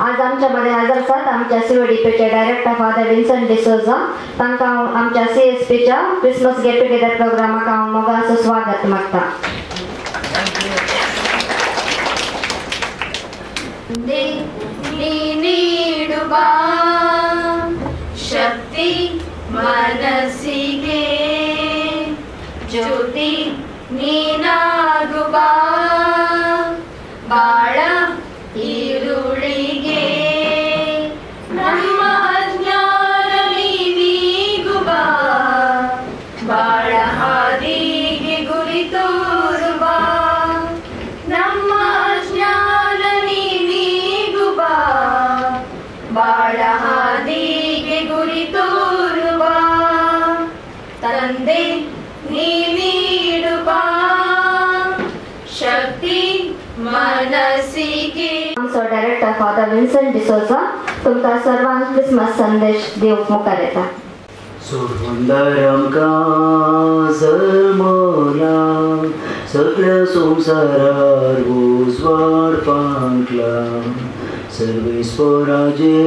आज आमच्या मध्ये हजर आसात आमच्या CODPचे डायरेक्टर फादर विन्संट डिसोजा. तांकां आमच्या CSPच्या क्रिसमस गेट टुगेदर प्रोग्रामाक हांव मोगाचो स्वागत मागता. ನೀಡುಬಾ ಶಕ್ತಿ ಮನಸ್ಸಿಗೆ ಜ್ಯೋತಿ ನೀನಾಗುಬಾ ಬಾಳ ಈರುಳಿಗೆ ನಮ್ಮ ಅಜ್ಞಾನ ನೀಗುಬಾ ಬಾಳ ಹಾದಿಗೆ ಗುರಿ ತೋರುಬಾ ನಮ್ಮ ಅಜ್ಞಾನ ನೀಗುಬಾ ಬಾಳ ಹಾದಿಗೆ ಗುರಿ ತೋರುಬಾ ತಂದೆ ನೀಡುಬಾ शक्ती मनसिके. आमचो डायरेक्टर फादर विन्संट डिसोजा तुमकां सर्वांक क्रिसमस संदेश दिवंक मुखार येता. सुंदर आमकां जल्मला सगळ्या संवसारार उजवाड पांकला सर्वेस्परा जय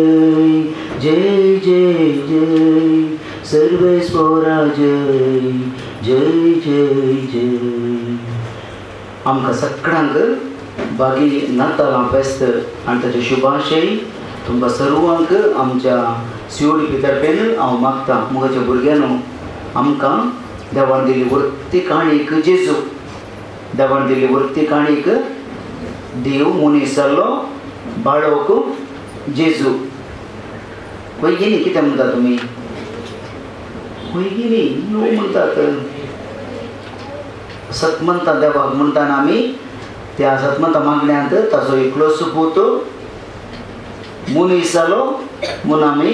जय जय जय सर्वेस्परा जय जय जय जय. आमकां सगळ्यांक बागी नातालां फेस्त आनी ताचे शुभाशय तुमकां सर्वांक आमच्या CODP तर्फेन हांव मागतां. मुखाच्या भुरग्यांनो आमकां देवान दिल्ली वर्ती काणीक जेजू देवान दिल्ली वर्ती काणीक देव मनीस जाल्लो बाळोक जेजू. वैगिनी कितें म्हणटा तुमी वैगिनी न्यू म्हणटात सतमंत देवाक म्हणटाना आमी त्या सतमंत मागण्यांत ताचो एकलो सुपूत मनीस जालो म्हूण आमी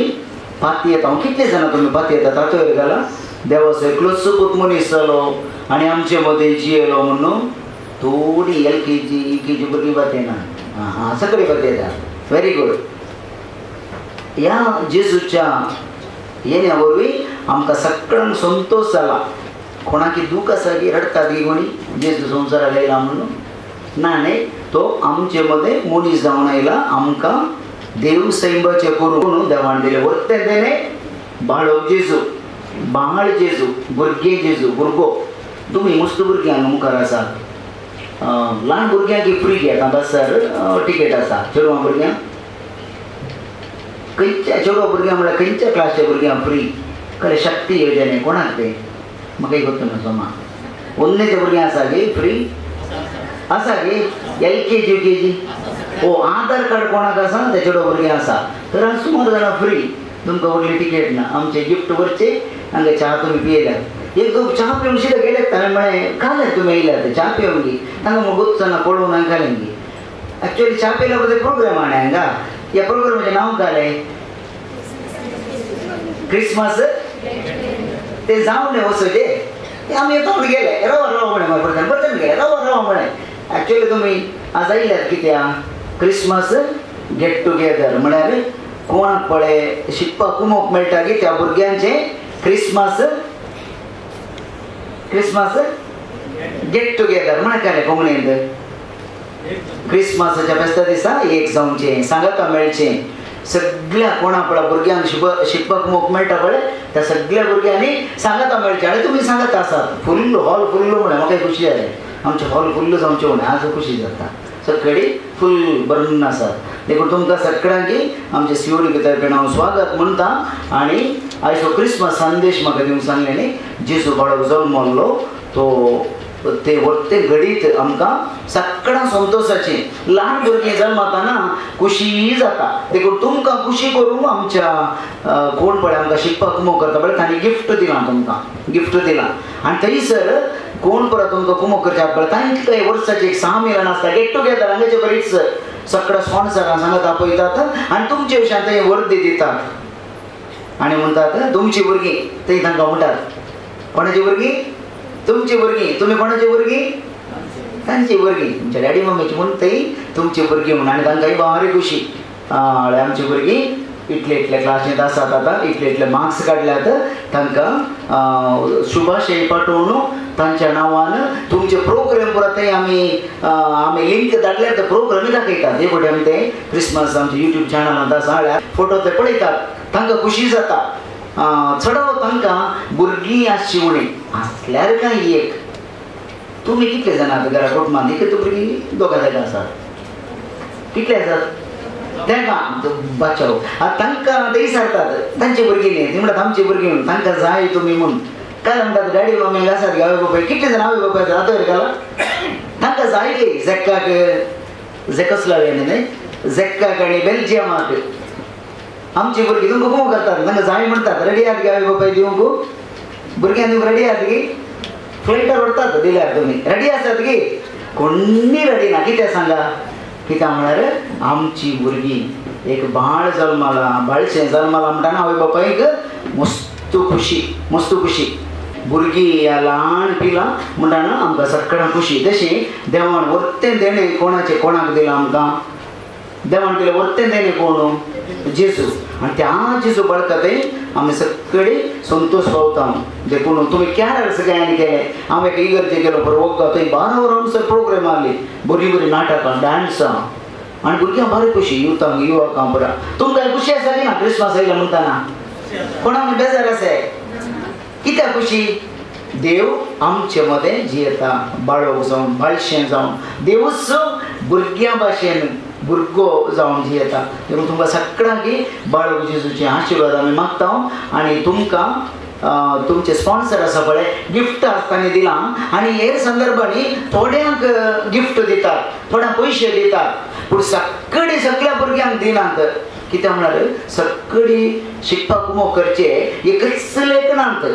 पाती येता. कितले जाणां तुमी पाती येता तातूंत घाला देवाचो एकलो सुपूत मनीस जालो आनी आमचे मदें जियेलो म्हणून थोडी LKG UKG भुरगीं पाती येना सगळीं पाती येता. Very good. ह्या जेजूच्या येण्या वरवीं आमकां सगळ्यांक संतोश जाला. कोणाकी दूख आसा की रडतात की कोणी जेजू संवसाराक आयला म्हणून ना न्ही. तो आमचे मदें मनीस जावन आयला आमकां देव सैंबाचे करून देवान दिलें वर्तें देणे बाळोक जेजू बाळ जेजू भुरगे जेजू भुरगो. तुमी मस्त भुरगीं हांगा मुखार आसात. ल्हान भुरग्यांक फ्री घेता बसार टिकेट आसा. चेडवां भुरग्यांक खंयच्या चेडवां भुरग्यांक म्हळ्यार खंयच्या क्लासच्या भुरग्यांक फ्री खरें शक्ती येवजने कोणाक ते म्हाका एक ना सोमा ಒಂದನೇತೆ भुरग्यां आसा गे फ्री आसा गे LKG UKG आधार कार्ड कोणाक आसा ते चेडवां भुरग्यां आसा तर सुमार जाणां फ्री तुमकां व्हडली टिकेट ना. आमचे गिफ्ट वरचे हांगा च्या तुमी पियेल्यात. एक दोन च्या पिवन शिदा गेले ताणें म्हळें काले तुमी येयल्यात च्या पिवंक गी तांकां म्हाका गोत्तना पळोवन हांवें कालें गी. एक्चुअली च्या पियल्या बद्दल प्रोग्राम हाणें हांगा ह्या प्रोग्रामाचें नांव कालें क्रिसमस ते जावन वचोचे ते आमी येता म्हूण गेले राव म्हणे म्हाका बर्तन गेले राव म्हणे. एक्चुअली तुमी आज आयल्यात कित्याक क्रिसमस गेट टुगेदर म्हळ्यार कोणाक पळय शिकपाक कुमोवक मेळटा की त्या भुरग्यांचें क्रिसमस गेट टुगेदर म्हण केलें कोंकणींत. क्रिसमसाच्या फेस्ता दिसा एक जावचें सांगाता मेळचें सगळ्या कोणा पळय भुरग्यांक शिकपाक मोग मेळटा पळय त्या सगळ्या भुरग्यांनी सांगाता मेळचें. आनी तुमी सांगता आसात फुल्ल हॉल फुल्ल म्हणे म्हाका खुशी जालें आमचें हॉल फुल्ल जावचें म्हणे आज खुशी जाता. सगळीं फुल भरून आसात. देखून तुमकां सगळ्यांक आमचे CODP तर्फेन हांव स्वागत म्हणटा. आनी आयचो क्रिसमस संदेश म्हाका दिवंक सांगलें न्ही जेजू बाळोक जल्मलो तो ते वर्ते घडीत आमकां सगळ्यां संतोशाची ल्हान भुरगीं जल्मताना खुशी जाता. देखून तुमकां खुशी करूंक आमच्या कोण पळय आमकां शिकपाक कुमोव करता पळय तांणी गिफ्ट दिलां तुमकां गिफ्ट दिलां. आनी थंयसर कोण पळय तुमकां कुमोव करचे पळय तांकां वर्साची एक 6 मिलन आसता गेट टुगेदर हांगाचे बरीच सगळ्या स्पॉन्सरांक सांगत आपयतात आनी तुमचे विशयान थंय वर्दी दितात आनी म्हणटात तुमची भुरगीं थंय तांकां म्हणटात कोणाची भुरगीं तुमची भुरगीं तुमी कोणाची भुरगीं तांची भुरगीं तुमच्या डॅडी मम्मीची म्हणून थंय तुमची भुरगीं म्हणून आनी तांकांय भारी खुशी आमची भुरगीं इतले क्लासींत आसात आतां इतले मार्क्स काडल्यात तांकां शुभाशय पाठोवन तांच्या नांवान तुमचे प्रोग्राम परत आमी लिंक धाडल्यार ते प्रोग्रामी दाखयतात. हे पळय आमी ते क्रिसमस आमचे यूट्यूब चॅनलांत आसा फोटो ते पळयतात. तांकां खुशी जाता. चढव तांकां भुरगीं आसची म्हणून आसल्यार काय एक तुमी कितले जाण आहात घरा कुटुंबांत? एक भुरगीं दोगा आसात. कितले आसात तेंकां बचाव तांकां ते विचारतात तांची भुरगीं न्ही ती म्हणटात आमची भुरगीं म्हणून तांकां जाय तुमी म्हणून काय म्हणटात डॅडी मम्मी आसात गे आवय बापाय कितले जाण आवय बापाय आसात आतां घाला तांकां जाय गे झॅकाक झॅकोस्लाविया न्ही झॅकाक आनी बेल्जियमाक आमची भुरगीं तुमकां खूब करतात तांकां जाय म्हणटात रेडी आहात गे आवय बापाय दिवंक भुरग्यांक तुमी रेडी आहात गे फ्लायटार व्हरतात दिल्यार तुमी रेडी आसात गे कोणी रेडी ना कितें सांगा कित्याक म्हळ्यार आमची भुरगीं एक बाळ जल्माला बाळशें जल्माला म्हणटाना आवय बापायक मस्त खुशी भुरगीं ह्या ल्हान पिलां म्हणटाना आमकां सगळ्यांक खुशी. तशें देवान वर्तें देणें कोणाक दिलां आमकां देवान दिलें वर्तें देणें कोण जेजू आनी त्या जेजू बळकतें आमी सगळीं संतोश पावता. देखून तुमी कॅरल सगळ्यांनी केलें हांव एका इगर्जे गेलो बरो वखदां थंय 12 वरांसर प्रोग्राम आहली बरीं नाटकां डान्सां आनी भुरग्यांक बरी खुशी युवकांक पुरा. तुमकां खुशी आसा की ना क्रिसमस येयला म्हणटाना कोणाक बेजार आसा कित्याक खुशी देव आमचे मदें जियेता बाळोक जावन बाळशें जावन देवूच भुरग्यां भाशेन भुरगो जावन जियेता. देखून तुमकां सगळ्यांक बाळोक जेजूचे आशिर्वाद आमी मागता. आनी तुमकां तुमचे स्पॉन्सर आसा पळय गिफ्ट आसताना दिलां आनी हेर संदर्भांनी थोड्यांक गिफ्ट दितात थोड्यांक पयशे दितात पूण सगळ्या भुरग्यांक दिनात. कित्याक म्हळ्यार सगळीं शिकपाक मोग करचे एकच लेखनांत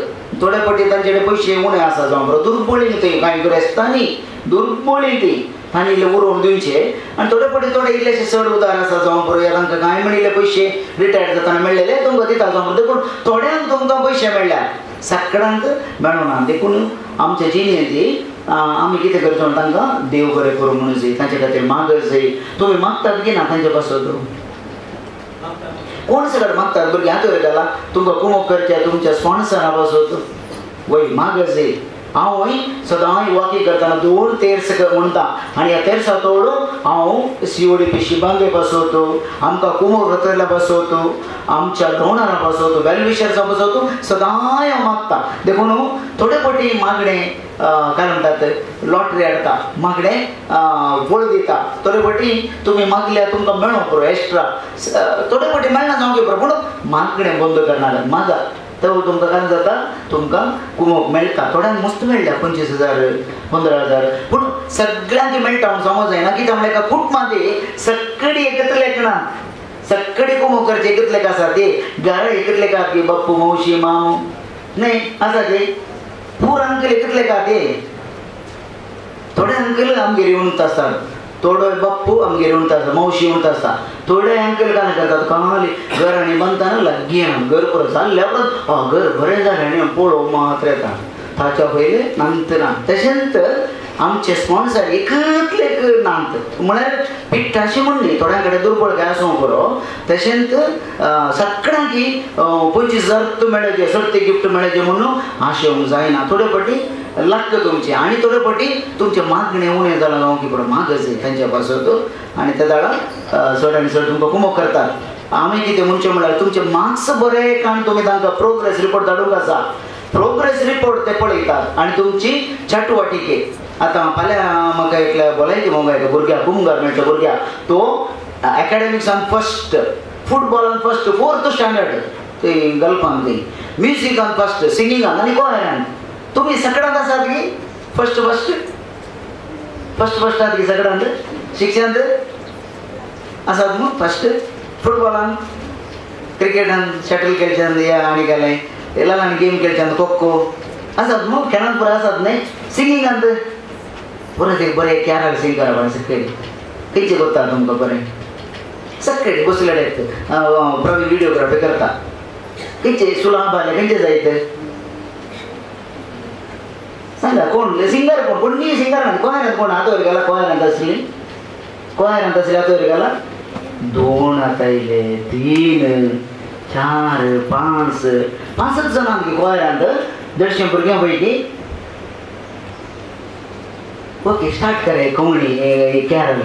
थोडे फावटी तांचे कडेन पयशे उणे आसा जावं बरो दुर्बळीं ती कांय गिरेस्तांनी दुर्बळीं ती तांणी इल्ले उरोवन दिवचे आनी थोडे फावटी थोडे इल्लेशे चड उदार आसा जावं बरो तांकां कांय म्हणिल्ले पयशे रिटायर्ड जाताना मेळ्ळेले तुमकां दिता जावं देखून थोड्यांक तुमकां पयशे मेळ्ळ्यात सगळ्यांक मेळूना. देखून आमच्या जिणेंत आमी कितें करचो तांकां देव बरें करूं म्हणून जाय तांचे खातीर मागत जाय. तुमी मागतात की ना तांचे पासून कोण सगळ्यात मागतात भुरगीं हातूर घाला तुमकां कुमोग करचे तुमच्या स्पॉन्सरा पासून वय मागत जाय. हांव सदां वॉकिंग करतना 2 तेर्स म्हणटा आनी ह्या तेर्सा तोड हांव CODP शिबांगे बसवतो आमकां कुमोग रतयला बसवतो आमच्या डोनरा बसवतो वेलविशर्सा बसवतो सदां हांव मागता. देखून थोडे फावटी मागणें काय म्हणटात लॉटरी हाडटा मागणें फळ दिता थोडे फावटी तुमी मागल्यार तुमकां मेळो पुरो एक्स्ट्रा थोडे फावटी मेळना जावं पुरो पूण मागणें बंद करनाका मागा तो तुमकां काय जाता तुमकां कुमोग मेळटा. थोड्यांक मस्त मेळ्ळ्या 25,000 15,000 पूण सगळ्यांक मेळटा म्हूण समज जायना कित्याक म्हळ्यार एका कुटुंबांत सगळीं एकत्र लेखनात सगळीं कुमोग करचे एकच लेख आसा ते घरा एकच लेख आहात की बाप्पू मावशी मामू न्ही आसा ते पूर अंकल एकच लेख आहात ते थोडे अंकल आमगेर येवन आसतात थोडो बाप्पू आमगेर येवन आसता मावशी येवन आसता थोडे अंकल काय करतात कमाली घर आनी बांदतना लागीं घर परत जाल्ल्या परत घर बरें जालें आनी पळोवंक मात्र येता ताच्या पयले नांतना. तशेंच आमचे स्पॉन्सर एकच लेख नांत म्हळ्यार पिट्टाशें म्हूण न्ही थोड्यां कडेन दुर्बळकाय आसूं बरो. तशेंच सगळ्यांक 25,000 मेळचे सर्ती गिफ्ट मेळचे म्हणून आशेवंक जायना. थोडे फावटी लाग तुमचे आनी थोडे फावटी तुमचे मागणें उणें जालां जावं की पळय मागच जाय तांच्या पासून आनी त्या दाळा चड आनी चड तुमकां कुमोग करतात. आमी कितें म्हणचें म्हळ्यार तुमचे मार्क्स बरे काण तुमी तांकां प्रोग्रेस रिपोर्ट धाडूंक आसा प्रोग्रेस रिपोर्ट ते पळयतात आनी तुमची चटवटिके आतां फाल्यां म्हाका एकल्या भलायकी मोबायल भुरग्याक कुमगार मेळटा भुरग्याक तो एकाडेमिक्सान फर्स्ट फुटबॉलान फर्स्ट 4th स्टँडर्ड ते गल्फान थंय म्युजिकान फर्स्ट सिंगिंगान आनी कोयरान तुमी सगळ्यांत आसात की फर्स्ट आहात की सगळ्यांत शिक्षणांत आसात न्हू फर्स्ट फुटबॉलान क्रिकेटान शटल खेळच्यान या आनी केलें ल्हान गेम खेळच्यान खो खो आसात न्हू खेळांत बरें आसात न्ही सिंगिंगांत बरें ते बरें कॅरल सिंगर बरें सगळें खंयचें करता तुमकां बरें सगळें बसलेले प्रवीण व्हिडिओग्राफी करता खंयचे सुलाभ आले खंयचे जायत सांगा कोण सिंगर कोण न्ही सिंगर ना कोयरांत कोण हातोर गेला कोयरांत आसली हातोर गेला 2 आतायले 3 4 5 5च जाणां आमगे कोयरांत 150 भुरग्यां पैकी ओके स्टार्ट करे कोंगणी कॅरल.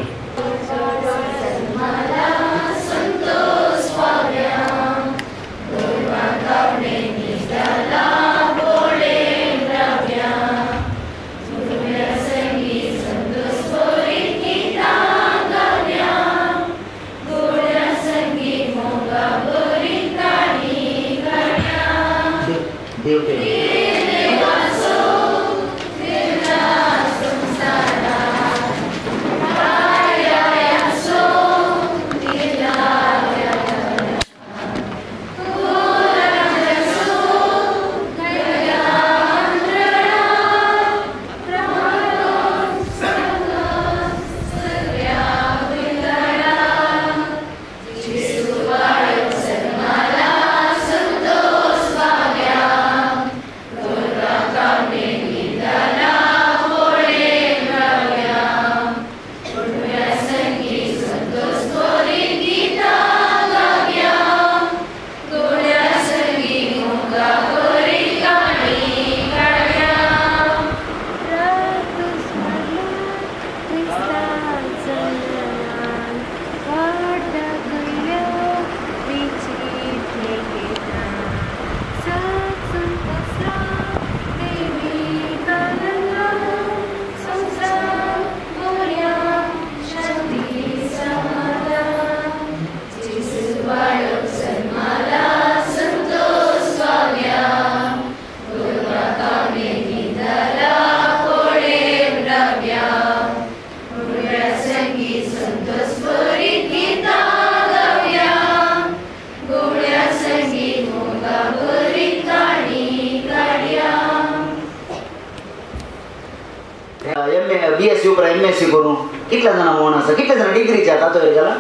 BSc उपरा MSc करून कितल्या जाणां मोहन आसा कितल्या जाणां डिग्रीचे आता तो हेच्याला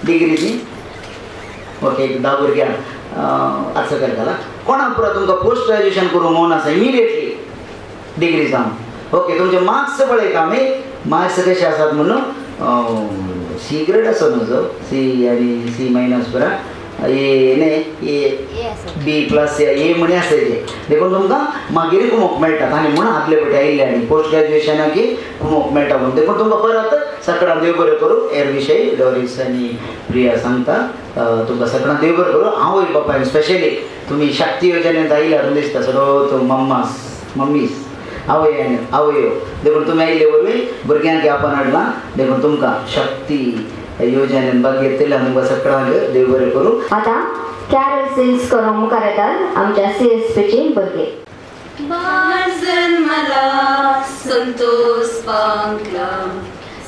डिग्रीची ओके एक 10 भुरग्यां आसा करताला कोणा पुरा तुमकां पोस्ट ग्रॅज्युएशन करून मोहन आसा इमिडिएटली डिग्री जावन ओके तुमचे मार्क्स पळयता आमी मार्क्स कशे आसात म्हणून C ग्रेड आसा न्हू C आनी C- पुरा B+ A म्हणे आसायचे देखून तुमकां मागीर कुमोक मेळटात आनी म्हणून आदले फावटी आयिल्ले आनी पोस्ट ग्रॅज्युएशनाक कुमोक मेळटा म्हणून देखून तुमकां परत सकाळां देव बरें करूं हेर विशय डॉरिस आनी प्रिया सांगता तुमकां सकाळां देव बरें करूं हांवूय बापायन स्पेशली तुमी शक्ती योजनेंत आयल्यार दिसता सगळो मम्मीस आवयो देखून तुमी आयिल्ले वरवीं भुरग्यांक आपण हाडलां देखून तुमकां शक्ती योजनेन भाग घेतलेला तुमकां सकाळां देव बरें करूं. आता कॅरल सिंग्स करून मुखार येतात आमच्या CSPची भुरगे. बाळ जन्मला संतोष पांगला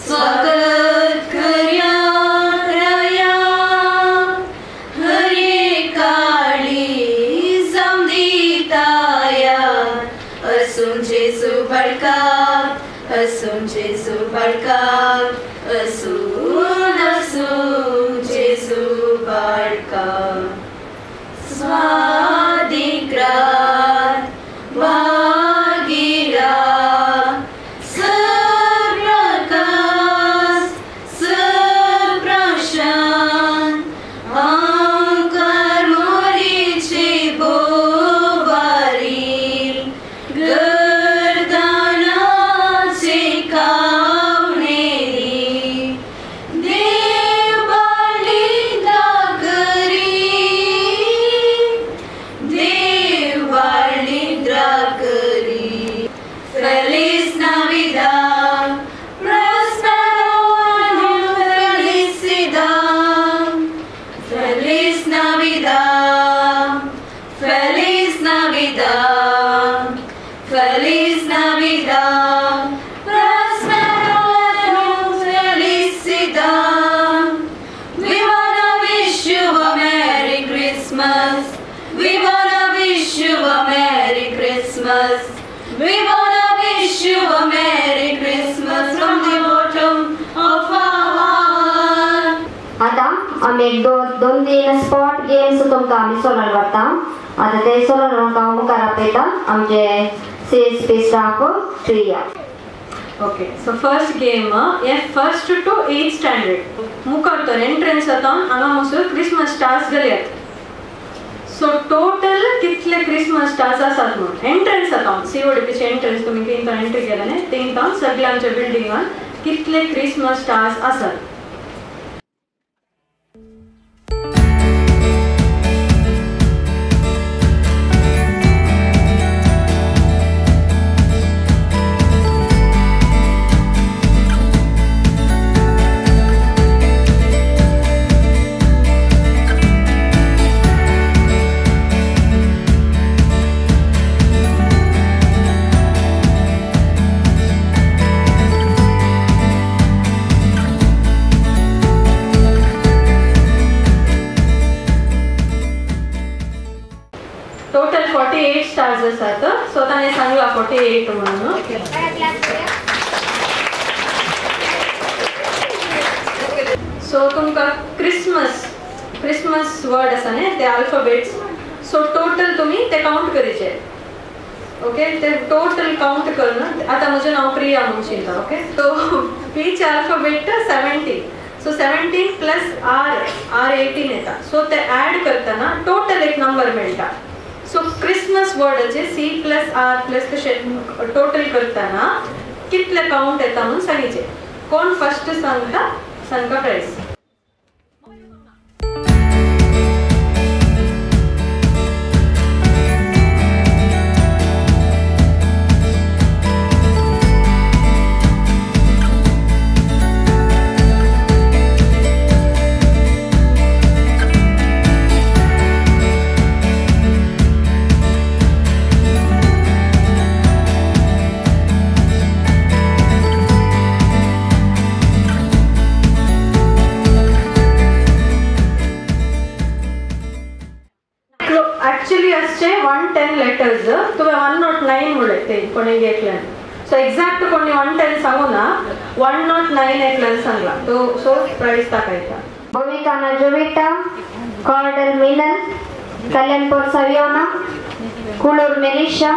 स्वागत करया रया हरे काळी समदिताया असून जेसू बडका असून जेसू बडका स्वादिक्रात भागीरा सप्रकाश सप्रशांत अंकार मोरीचे बोवारी गर्दनाचे कावणेरी देव बाळी दागरी देव बाळी दागरी Feliz Navidad, próspero año, felicidad. Feliz Navidad, Feliz Navidad, Feliz Navidad, próspero año, felicidad. We wanna wish you a Merry Christmas. We wanna wish you a Merry Christmas. We wanna wish you a Merry Christmas from the bottom of our heart. आता आम्ही एक दोन तीन spot games तुमकां आमी solar करता. आता ते सोलर हांव मुखार आपयता आमचे CSP staff Priya. Okay so first game हे 1st to 8th स्टँडर्ड मुखार तर एंट्रन्स जाता हांगा मसूर क्रिसमस स्टार्स घालयात. सो टोटल कितले क्रिसमस स्टार्स आसात म्हणून एंट्रन्स अकाउंट सीओडीपीचे एंट्रन्स तुमी किंतो एंट्री केला न्ही तेंकां सगळ्यांच्या बिल्डिंगान कितले क्रिसमस स्टार्स आसात. टोटल 48 स्टार्स आसात. स्वतःने सांगला 48 म्हणून. सो तुमकां क्रिसमस वर्ड आसा न्ही ते अल्फाबेट्स. सो टोटल तुम्ही ते काउंट करीचे. ओके ते टोटल काउंट करून आता म्हजें नांव प्रिया म्हणून शिकता. ओके सो पीचे अल्फाबेट 17. सो 17 प्लस R 18 येता. सो ते ऍड करतना टोटल एक नंबर मेळटा. सो क्रिसमस वर्डाचे C प्लस R प्लस तशे टोटल करतना कितले काउंट येता म्हणून सांगिचे. कोण फर्स्ट सांगता सांगता प्राइस. ॲक्च्युली असचे 110 लेटर्स तुम्ही 109 म्हणले ते कोणी घेतल्यान. सो एक्झॅक्ट कोणी 110 सांगू ना 109 एकल्यान सांगला तो सो प्राइस दाखयता. Bovicana Jovita, Cordel Milan, Kalenpur Saviona, Kulur Melisha,